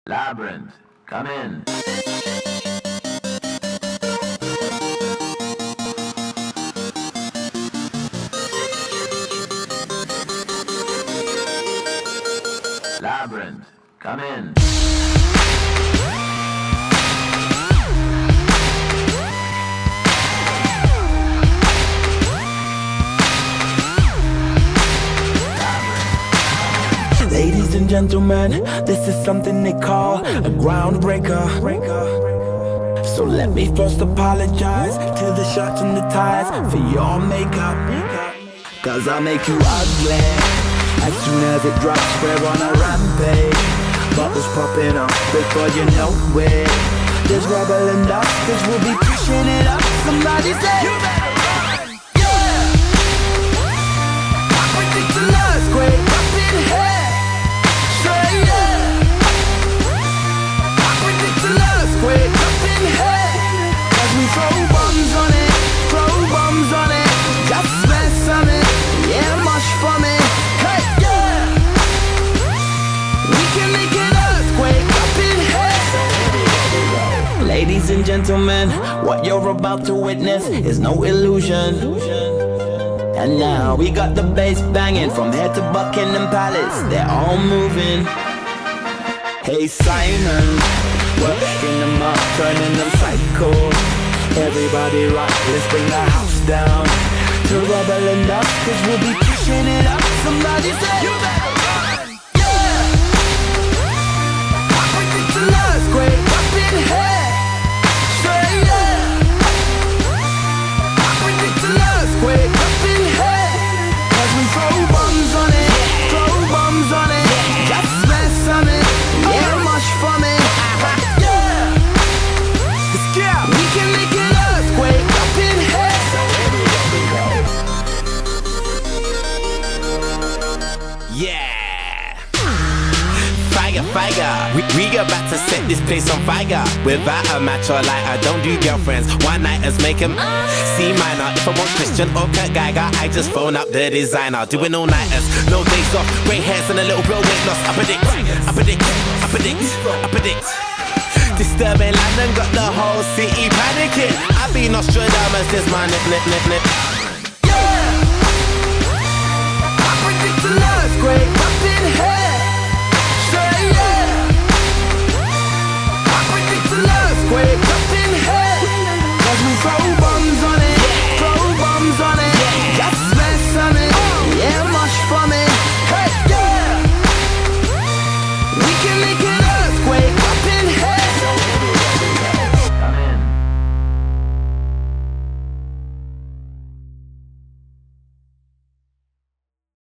Labyrinth, come in. Labyrinth, come in. Ladies and gentlemen, this is something they call a groundbreaker. So let me first apologize to the shirts and the ties for your makeup. Cause I'll make you ugly as soon as it drops. We're on a rampage, bubbles popping up before you know it. There's rubble and dust, cause we'll be pushing it up. Somebody say you better run, yeah. I predict an earthquake up in here. Earthquake up in here. As we throw bombs on it, just mess on it, yeah, mush for me. Hey, yeah, we can make an earthquake up in here. Ladies and gentlemen, what you're about to witness is no illusion. And now we got the bass banging from here to Buckingham Palace. They're all moving. Hey Simon, working them up, turning them psycho. Everybody rock, let's bring the house down to rubble and dust, cause we'll be pushing it up. Somebody say you better run, yeah. I predict an earthquake up in here. Say yeah. I predict an earthquake up in here. As we throw bombs on it, just mess on it, yeah, much for me. We can make an earthquake up in here. Yeah. Fire. We about to set this place on fire. Without a match or lighter, don't do girlfriends. One nighters make them C minor. If I want Christian or Kurt Geiger, I just phone up the designer. Doing all nighters, no days off, grey hairs and a little bro weight loss. I predict. Disturbing London got the whole city panicking. I be Nostradamus, is my nip. Yeah, I predict an earthquake